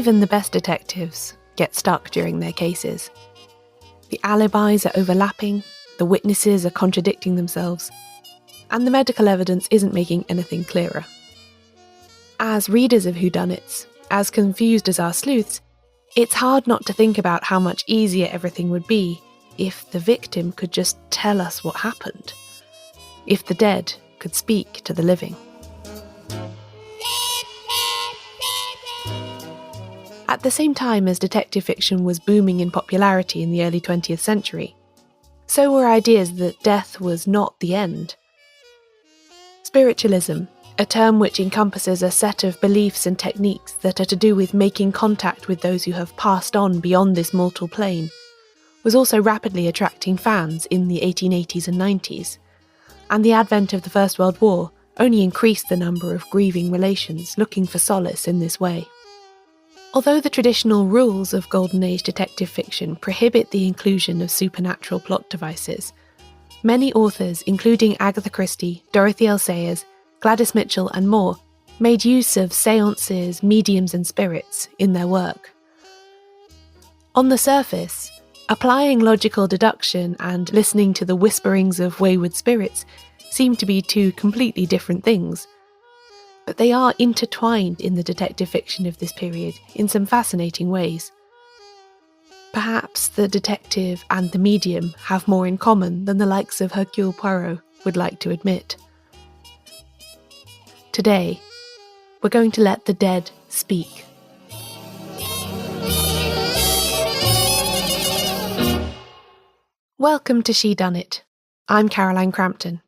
Even the best detectives get stuck during their cases. The alibis are overlapping, the witnesses are contradicting themselves, and the medical evidence isn't making anything clearer. As readers of whodunits, as confused as our sleuths, it's hard not to think about how much easier everything would be if the victim could just tell us what happened, if the dead could speak to the living. At the same time as detective fiction was booming in popularity in the early 20th century, so were ideas that death was not the end. Spiritualism, a term which encompasses a set of beliefs and techniques that are to do with making contact with those who have passed on beyond this mortal plane, was also rapidly attracting fans in the 1880s and 90s, and the advent of the First World War only increased the number of grieving relations looking for solace in this way. Although the traditional rules of Golden Age detective fiction prohibit the inclusion of supernatural plot devices, many authors, including Agatha Christie, Dorothy L. Sayers, Gladys Mitchell and more, made use of seances, mediums and spirits in their work. On the surface, applying logical deduction and listening to the whisperings of wayward spirits seem to be two completely different things. But they are intertwined in the detective fiction of this period in some fascinating ways. Perhaps the detective and the medium have more in common than the likes of Hercule Poirot would like to admit. Today, we're going to let the dead speak. Welcome to Shedunnit. I'm Caroline Crampton.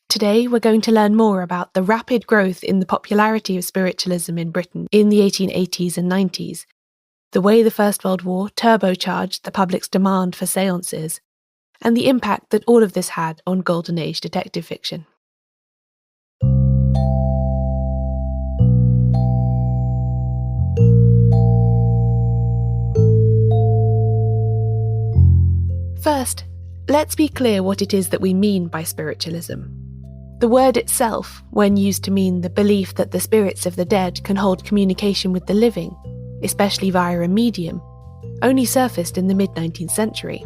Today we're going to learn more about the rapid growth in the popularity of spiritualism in Britain in the 1880s and 90s, the way the First World War turbocharged the public's demand for seances, and the impact that all of this had on Golden Age detective fiction. First, let's be clear what it is that we mean by spiritualism. The word itself, when used to mean the belief that the spirits of the dead can hold communication with the living, especially via a medium, only surfaced in the mid-19th century.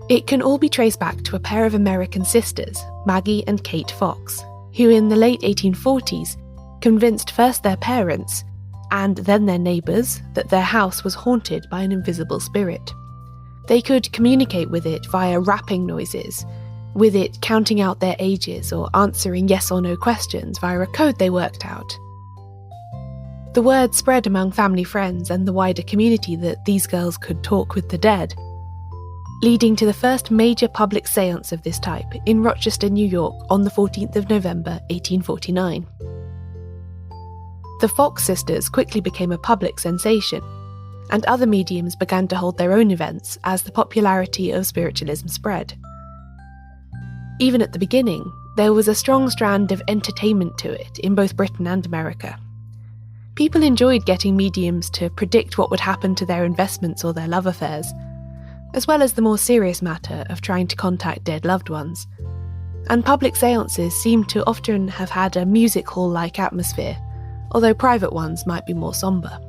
It can all be traced back to a pair of American sisters, Maggie and Kate Fox, who in the late 1840s convinced first their parents, and then their neighbours, that their house was haunted by an invisible spirit. They could communicate with it via rapping noises, with it counting out their ages or answering yes or no questions via a code they worked out. The word spread among family friends and the wider community that these girls could talk with the dead, leading to the first major public séance of this type in Rochester, New York on the 14th of November 1849. The Fox sisters quickly became a public sensation, and other mediums began to hold their own events as the popularity of spiritualism spread. Even at the beginning, there was a strong strand of entertainment to it in both Britain and America. People enjoyed getting mediums to predict what would happen to their investments or their love affairs, as well as the more serious matter of trying to contact dead loved ones. And public séances seem to often have had a music hall-like atmosphere, although private ones might be more sombre.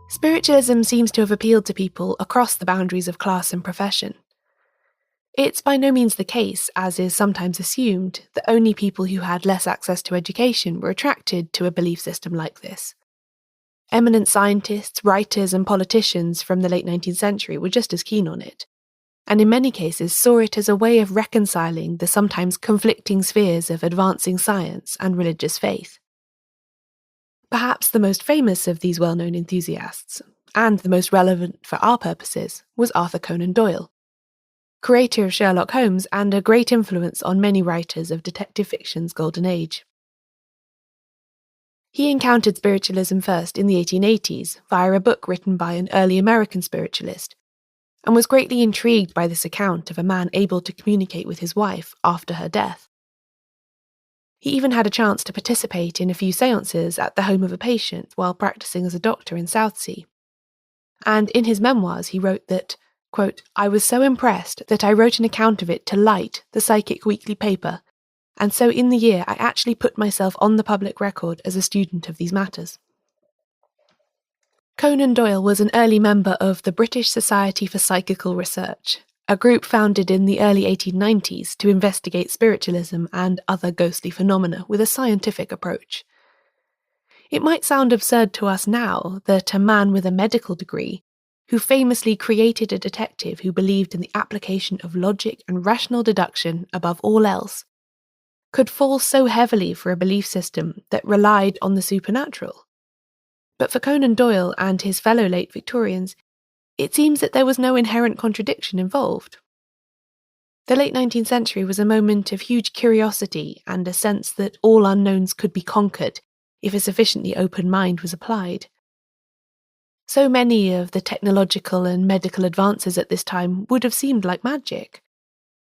Spiritualism seems to have appealed to people across the boundaries of class and profession. It's by no means the case, as is sometimes assumed, that only people who had less access to education were attracted to a belief system like this. Eminent scientists, writers and politicians from the late 19th century were just as keen on it, and in many cases saw it as a way of reconciling the sometimes conflicting spheres of advancing science and religious faith. Perhaps the most famous of these well-known enthusiasts, and the most relevant for our purposes, was Arthur Conan Doyle, creator of Sherlock Holmes and a great influence on many writers of detective fiction's golden age. He encountered spiritualism first in the 1880s via a book written by an early American spiritualist, and was greatly intrigued by this account of a man able to communicate with his wife after her death. He even had a chance to participate in a few séances at the home of a patient while practicing as a doctor in Southsea. And in his memoirs he wrote that, quote, "I was so impressed that I wrote an account of it to Light, the psychic weekly paper, and so in the year I actually put myself on the public record as a student of these matters. Conan Doyle was an early member of the British Society for Psychical Research, a group founded in the early 1890s to investigate spiritualism and other ghostly phenomena with a scientific approach. It might sound absurd to us now that a man with a medical degree, who famously created a detective who believed in the application of logic and rational deduction above all else, could fall so heavily for a belief system that relied on the supernatural. But for Conan Doyle and his fellow late Victorians, it seems that there was no inherent contradiction involved. The late 19th century was a moment of huge curiosity and a sense that all unknowns could be conquered if a sufficiently open mind was applied. So many of the technological and medical advances at this time would have seemed like magic.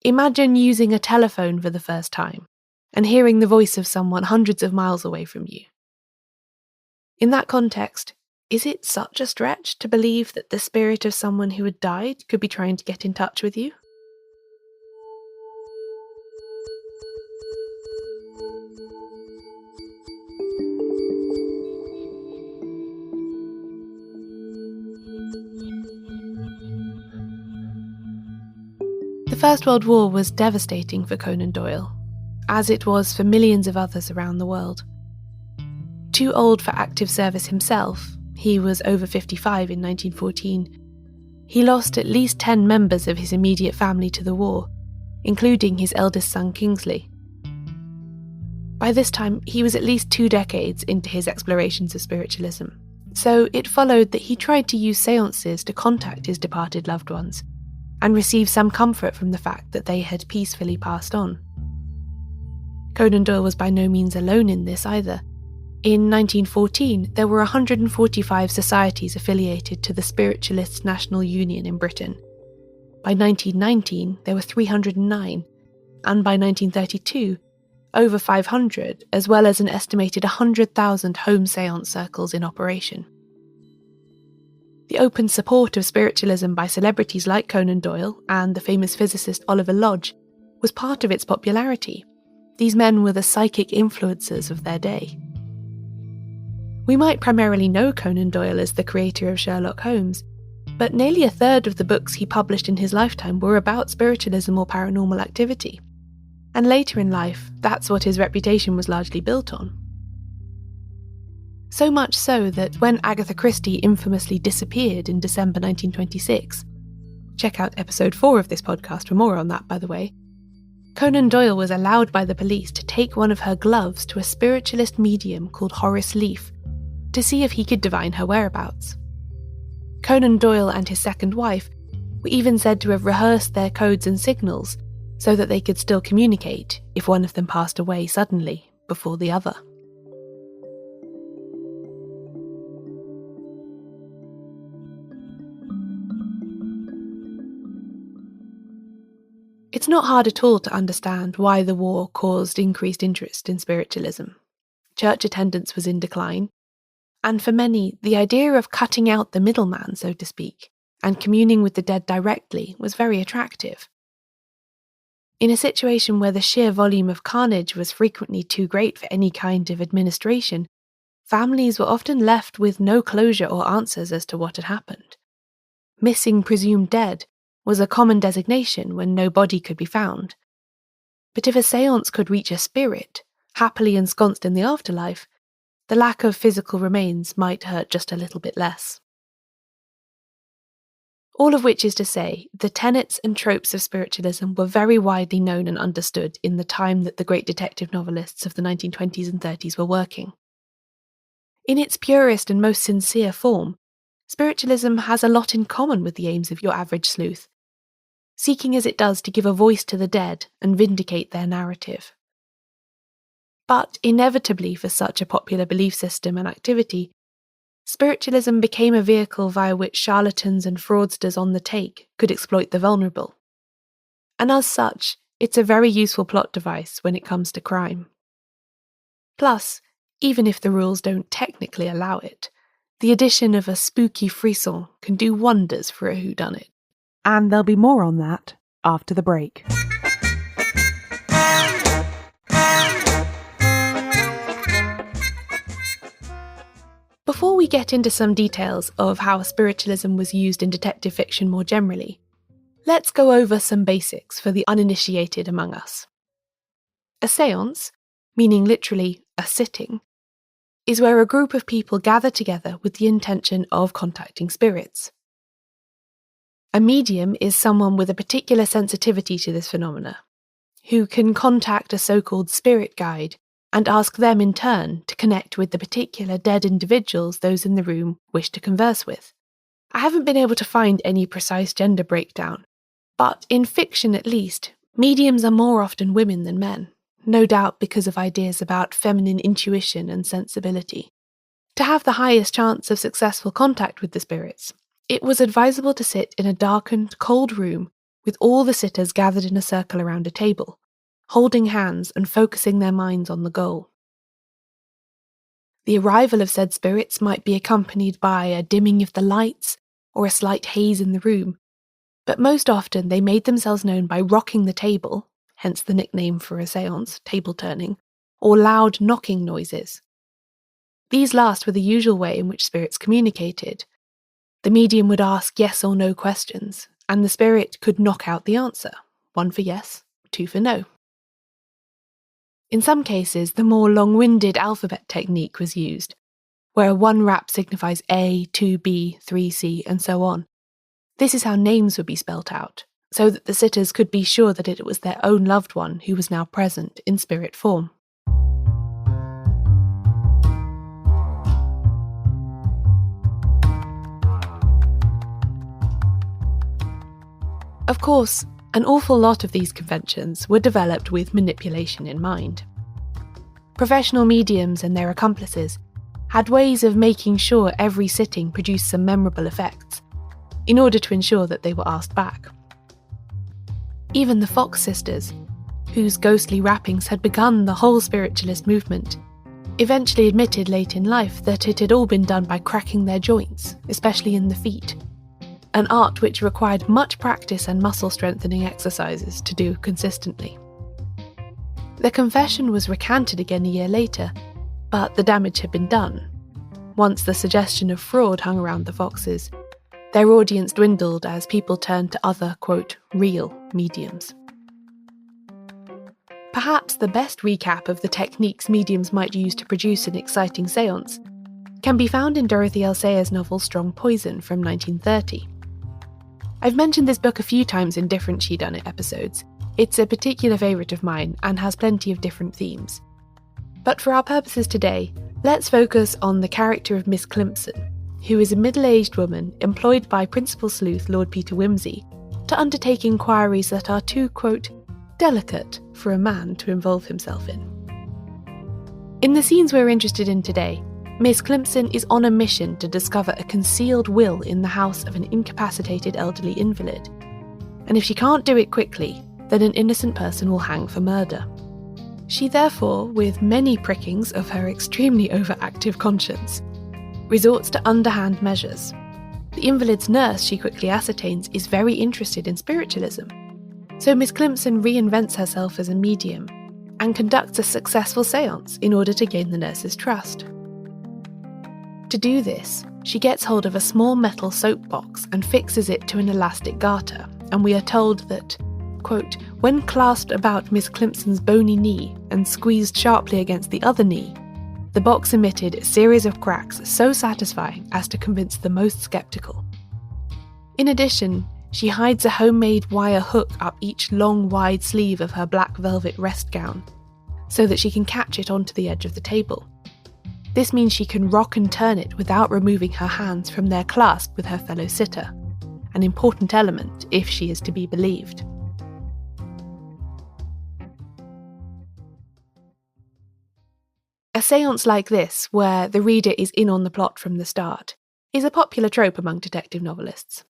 Imagine using a telephone for the first time and hearing the voice of someone hundreds of miles away from you. In that context, is it such a stretch to believe that the spirit of someone who had died could be trying to get in touch with you? The First World War was devastating for Conan Doyle, as it was for millions of others around the world. Too old for active service himself, he was over 55 in 1914, he lost at least 10 members of his immediate family to the war, including his eldest son Kingsley. By this time, he was at least 2 decades into his explorations of spiritualism, so it followed that he tried to use seances to contact his departed loved ones, and receive some comfort from the fact that they had peacefully passed on. Conan Doyle was by no means alone in this either. In 1914, there were 145 societies affiliated to the Spiritualists' National Union in Britain. By 1919, there were 309, and by 1932, over 500, as well as an estimated 100,000 home seance circles in operation. The open support of spiritualism by celebrities like Conan Doyle and the famous physicist Oliver Lodge was part of its popularity. These men were the psychic influencers of their day. We might primarily know Conan Doyle as the creator of Sherlock Holmes, but nearly a third of the books he published in his lifetime were about spiritualism or paranormal activity. And later in life, that's what his reputation was largely built on. So much so that when Agatha Christie infamously disappeared in December 1926, check out episode 4 of this podcast for more on that, by the way, Conan Doyle was allowed by the police to take one of her gloves to a spiritualist medium called Horace Leaf to see if he could divine her whereabouts. Conan Doyle and his second wife were even said to have rehearsed their codes and signals so that they could still communicate if one of them passed away suddenly before the other. It's not hard at all to understand why the war caused increased interest in spiritualism. Church attendance was in decline, and for many, the idea of cutting out the middleman, so to speak, and communing with the dead directly was very attractive. In a situation where the sheer volume of carnage was frequently too great for any kind of administration, families were often left with no closure or answers as to what had happened. Missing presumed dead was a common designation when no body could be found. But if a seance could reach a spirit, happily ensconced in the afterlife, the lack of physical remains might hurt just a little bit less. All of which is to say, the tenets and tropes of spiritualism were very widely known and understood in the time that the great detective novelists of the 1920s and 30s were working. In its purest and most sincere form, spiritualism has a lot in common with the aims of your average sleuth, seeking as it does to give a voice to the dead and vindicate their narrative. But inevitably for such a popular belief system and activity, spiritualism became a vehicle via which charlatans and fraudsters on the take could exploit the vulnerable. And as such, it's a very useful plot device when it comes to crime. Plus, even if the rules don't technically allow it, the addition of a spooky frisson can do wonders for a whodunit. And there'll be more on that after the break. Before we get into some details of how spiritualism was used in detective fiction more generally, let's go over some basics for the uninitiated among us. A séance, meaning literally a sitting, is where a group of people gather together with the intention of contacting spirits. A medium is someone with a particular sensitivity to this phenomena, who can contact a so-called spirit guide and ask them in turn to connect with the particular dead individuals those in the room wish to converse with. I haven't been able to find any precise gender breakdown, but in fiction at least, mediums are more often women than men, no doubt because of ideas about feminine intuition and sensibility. To have the highest chance of successful contact with the spirits, it was advisable to sit in a darkened, cold room with all the sitters gathered in a circle around a table, holding hands and focusing their minds on the goal. The arrival of said spirits might be accompanied by a dimming of the lights or a slight haze in the room, but most often they made themselves known by rocking the table, hence the nickname for a séance, table turning, or loud knocking noises. These last were the usual way in which spirits communicated. The medium would ask yes or no questions, and the spirit could knock out the answer, 1 for yes, 2 for no. In some cases, the more long-winded alphabet technique was used, where 1 rap signifies A, 2B, 3C, and so on. This is how names would be spelt out, so that the sitters could be sure that it was their own loved one who was now present in spirit form. Of course, an awful lot of these conventions were developed with manipulation in mind. Professional mediums and their accomplices had ways of making sure every sitting produced some memorable effects, in order to ensure that they were asked back. Even the Fox sisters, whose ghostly rappings had begun the whole spiritualist movement, eventually admitted late in life that it had all been done by cracking their joints, especially in the feet, an art which required much practice and muscle strengthening exercises to do consistently. The confession was recanted again a year later, but the damage had been done. Once the suggestion of fraud hung around the Foxes, their audience dwindled as people turned to other, quote, real mediums. Perhaps the best recap of the techniques mediums might use to produce an exciting séance can be found in Dorothy L. Sayers' novel Strong Poison from 1930. I've mentioned this book a few times in different Shedunnit episodes. It's a particular favourite of mine and has plenty of different themes. But for our purposes today, let's focus on the character of Miss Climpson, who is a middle-aged woman employed by Principal Sleuth Lord Peter Wimsey to undertake inquiries that are too, quote, delicate for a man to involve himself in. In the scenes we're interested in today, Miss Climpson is on a mission to discover a concealed will in the house of an incapacitated elderly invalid. And if she can't do it quickly, then an innocent person will hang for murder. She therefore, with many prickings of her extremely overactive conscience, resorts to underhand measures. The invalid's nurse, she quickly ascertains, is very interested in spiritualism. So Miss Climpson reinvents herself as a medium and conducts a successful séance in order to gain the nurse's trust. To do this, she gets hold of a small metal soap box and fixes it to an elastic garter, and we are told that, quote, when clasped about Miss Climpson's bony knee and squeezed sharply against the other knee, the box emitted a series of cracks so satisfying as to convince the most sceptical. In addition, she hides a homemade wire hook up each long, wide sleeve of her black velvet rest gown, so that she can catch it onto the edge of the table. This means she can rock and turn it without removing her hands from their clasp with her fellow sitter, an important element if she is to be believed. A séance like this, where the reader is in on the plot from the start, is a popular trope among detective novelists.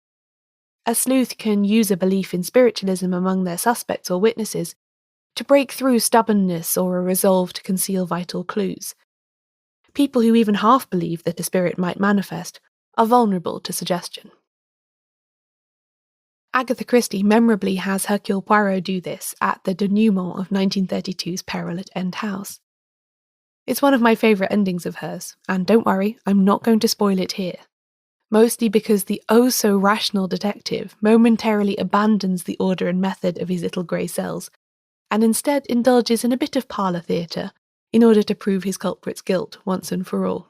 A sleuth can use a belief in spiritualism among their suspects or witnesses to break through stubbornness or a resolve to conceal vital clues. People who even half believe that a spirit might manifest are vulnerable to suggestion. Agatha Christie memorably has Hercule Poirot do this at the denouement of 1932's Peril at End House. It's one of my favourite endings of hers, and don't worry, I'm not going to spoil it here. Mostly because the oh-so-rational detective momentarily abandons the order and method of his little grey cells, and instead indulges in a bit of parlour theatre in order to prove his culprit's guilt once and for all.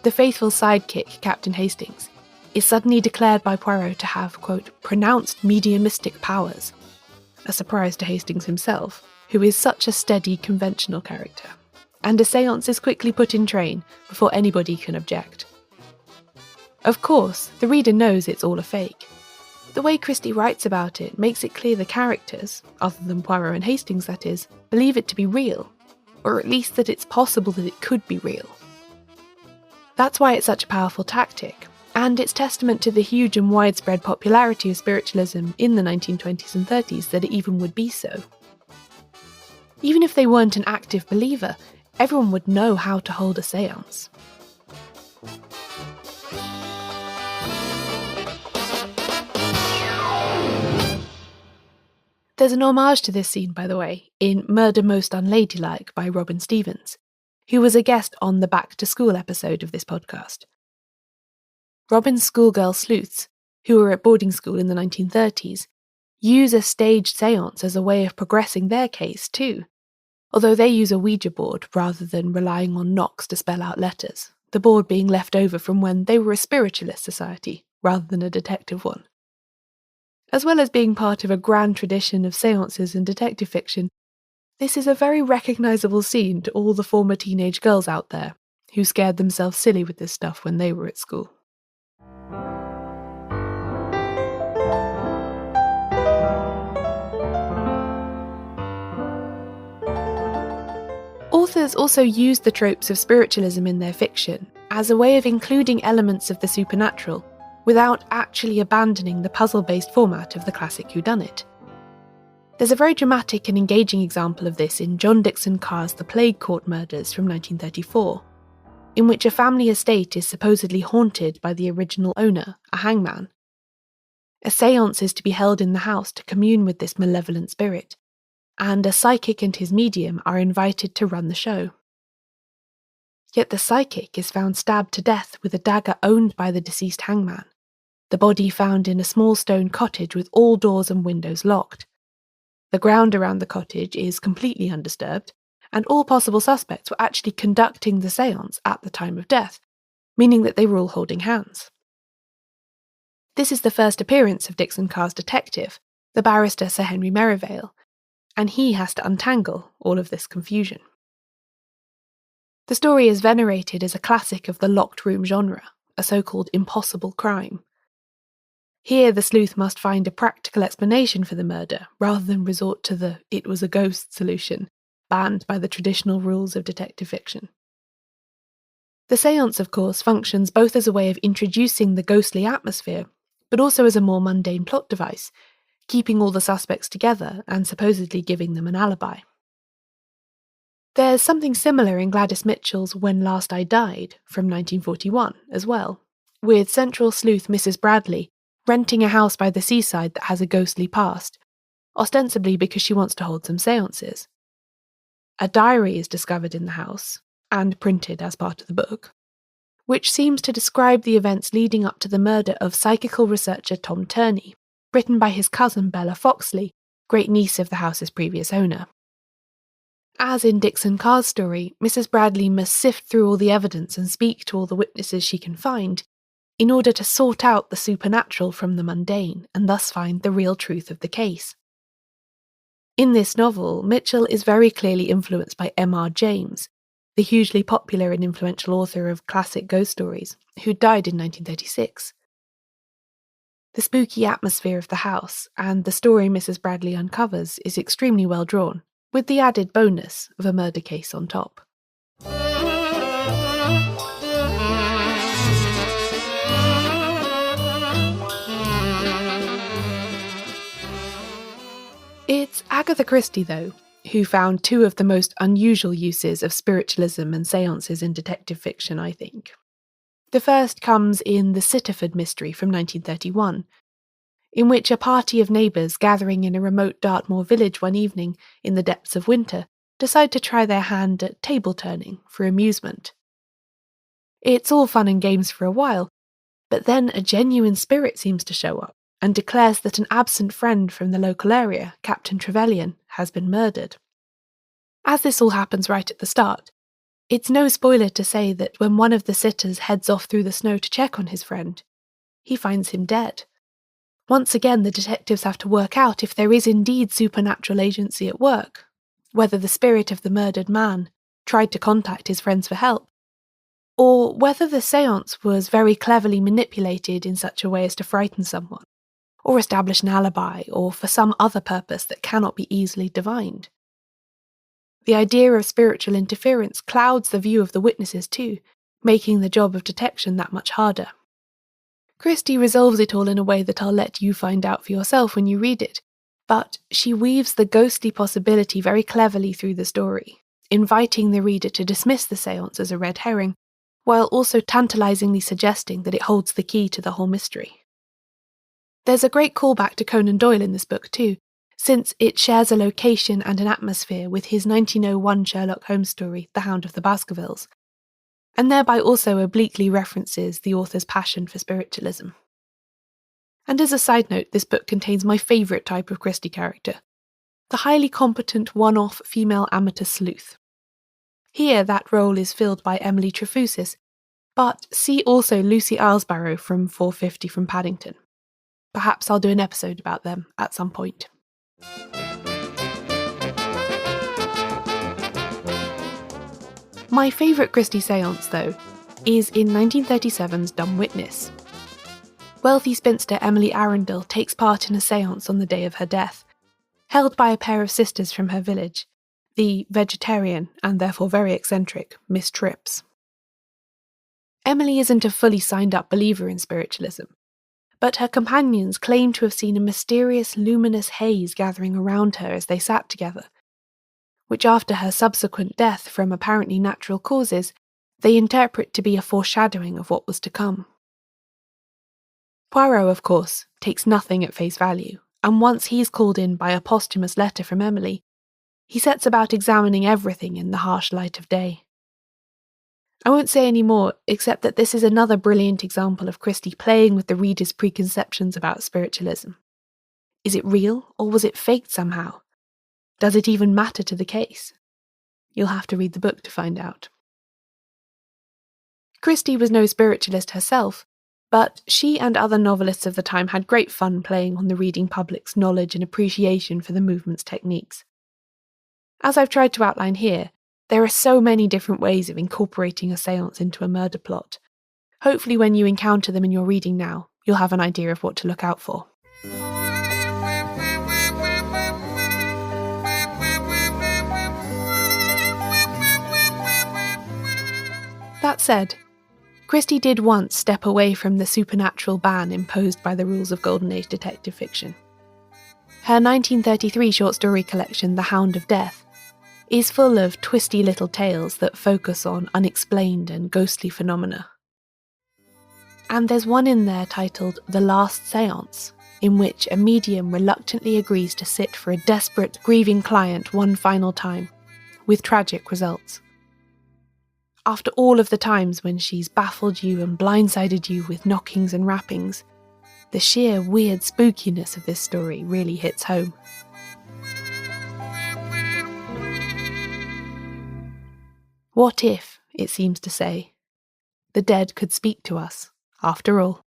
The faithful sidekick, Captain Hastings, is suddenly declared by Poirot to have, quote, pronounced mediumistic powers, a surprise to Hastings himself, who is such a steady, conventional character, and a séance is quickly put in train before anybody can object. Of course, the reader knows it's all a fake. The way Christie writes about it makes it clear the characters, other than Poirot and Hastings that is, believe it to be real, or at least that it's possible that it could be real. That's why it's such a powerful tactic, and it's testament to the huge and widespread popularity of spiritualism in the 1920s and 30s that it even would be so. Even if they weren't an active believer, everyone would know how to hold a séance. There's an homage to this scene, by the way, in Murder Most Unladylike by Robin Stevens, who was a guest on the Back to School episode of this podcast. Robin's schoolgirl sleuths, who were at boarding school in the 1930s, use a staged séance as a way of progressing their case too, although they use a Ouija board rather than relying on knocks to spell out letters, the board being left over from when they were a spiritualist society rather than a detective one. As well as being part of a grand tradition of séances and detective fiction, this is a very recognisable scene to all the former teenage girls out there who scared themselves silly with this stuff when they were at school. Authors also use the tropes of spiritualism in their fiction as a way of including elements of the supernatural without actually abandoning the puzzle-based format of the classic whodunit. There's a very dramatic and engaging example of this in John Dickson Carr's The Plague Court Murders from 1934, in which a family estate is supposedly haunted by the original owner, a hangman. A séance is to be held in the house to commune with this malevolent spirit, and a psychic and his medium are invited to run the show. Yet the psychic is found stabbed to death with a dagger owned by the deceased hangman, the body found in a small stone cottage with all doors and windows locked. The ground around the cottage is completely undisturbed, and all possible suspects were actually conducting the séance at the time of death, meaning that they were all holding hands. This is the first appearance of Dickson Carr's detective, the barrister Sir Henry Merivale, and he has to untangle all of this confusion. The story is venerated as a classic of the locked room genre, a so-called impossible crime. Here the sleuth must find a practical explanation for the murder rather than resort to the "it was a ghost" solution, banned by the traditional rules of detective fiction. The séance, of course, functions both as a way of introducing the ghostly atmosphere, but also as a more mundane plot device, keeping all the suspects together and supposedly giving them an alibi. There's something similar in Gladys Mitchell's When Last I Died from 1941 as well, with central sleuth Mrs. Bradley renting a house by the seaside that has a ghostly past, ostensibly because she wants to hold some séances. A diary is discovered in the house, and printed as part of the book, which seems to describe the events leading up to the murder of psychical researcher Tom Turney, written by his cousin Bella Foxley, great niece of the house's previous owner. As in Dickson Carr's story, Mrs. Bradley must sift through all the evidence and speak to all the witnesses she can find, in order to sort out the supernatural from the mundane and thus find the real truth of the case. In this novel, Mitchell is very clearly influenced by M.R. James, the hugely popular and influential author of classic ghost stories, who died in 1936. The spooky atmosphere of the house and the story Mrs. Bradley uncovers is extremely well drawn, with the added bonus of a murder case on top. It's Agatha Christie, though, who found two of the most unusual uses of spiritualism and séances in detective fiction, I think. The first comes in the Sitterford mystery from 1931, in which a party of neighbours gathering in a remote Dartmoor village one evening in the depths of winter decide to try their hand at table turning for amusement. It's all fun and games for a while, but then a genuine spirit seems to show up and declares that an absent friend from the local area, Captain Trevelyan, has been murdered. As this all happens right at the start, it's no spoiler to say that when one of the sitters heads off through the snow to check on his friend, he finds him dead. Once again, the detectives have to work out if there is indeed supernatural agency at work, whether the spirit of the murdered man tried to contact his friends for help, or whether the seance was very cleverly manipulated in such a way as to frighten someone, or establish an alibi, or for some other purpose that cannot be easily divined. The idea of spiritual interference clouds the view of the witnesses too, making the job of detection that much harder. Christie resolves it all in a way that I'll let you find out for yourself when you read it, but she weaves the ghostly possibility very cleverly through the story, inviting the reader to dismiss the seance as a red herring, while also tantalisingly suggesting that it holds the key to the whole mystery. There's a great callback to Conan Doyle in this book too, since it shares a location and an atmosphere with his 1901 Sherlock Holmes story, The Hound of the Baskervilles, and thereby also obliquely references the author's passion for spiritualism. And as a side note, this book contains my favourite type of Christie character, the highly competent one-off female amateur sleuth. Here that role is filled by Emily Trefusis, but see also Lucy Islesbarrow from 450 from Paddington. Perhaps I'll do an episode about them at some point. My favourite Christie seance, though, is in 1937's Dumb Witness. Wealthy spinster Emily Arundel takes part in a seance on the day of her death, held by a pair of sisters from her village, the vegetarian and therefore very eccentric Miss Tripps. Emily isn't a fully signed-up believer in spiritualism, but her companions claim to have seen a mysterious luminous haze gathering around her as they sat together, which after her subsequent death from apparently natural causes, they interpret to be a foreshadowing of what was to come. Poirot, of course, takes nothing at face value, and once he's called in by a posthumous letter from Emily, he sets about examining everything in the harsh light of day. I won't say any more, except that this is another brilliant example of Christie playing with the reader's preconceptions about spiritualism. Is it real, or was it faked somehow? Does it even matter to the case? You'll have to read the book to find out. Christie was no spiritualist herself, but she and other novelists of the time had great fun playing on the reading public's knowledge and appreciation for the movement's techniques. As I've tried to outline here, there are so many different ways of incorporating a seance into a murder plot. Hopefully when you encounter them in your reading now, you'll have an idea of what to look out for. That said, Christie did once step away from the supernatural ban imposed by the rules of Golden Age detective fiction. Her 1933 short story collection, The Hound of Death, is full of twisty little tales that focus on unexplained and ghostly phenomena. And there's one in there titled The Last Seance, in which a medium reluctantly agrees to sit for a desperate, grieving client one final time, with tragic results. After all of the times when she's baffled you and blindsided you with knockings and rappings, the sheer weird spookiness of this story really hits home. What if, it seems to say, the dead could speak to us, after all?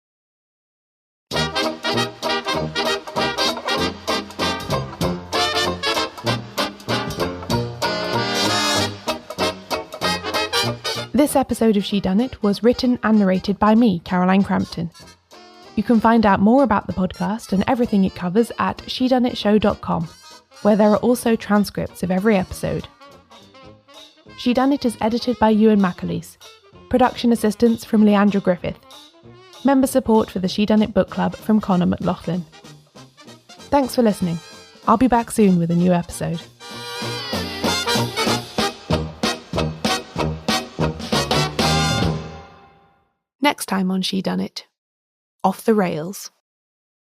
This episode of Shedunnit was written and narrated by me, Caroline Crampton. You can find out more about the podcast and everything it covers at shedunnitshow.com, where there are also transcripts of every episode. Shedunnit is edited by Euan MacAleece. Production assistance from Leandra Griffith. Member support for the Shedunnit Book Club from Connor McLoughlin. Thanks for listening. I'll be back soon with a new episode. Next time on Shedunnit, Off the Rails.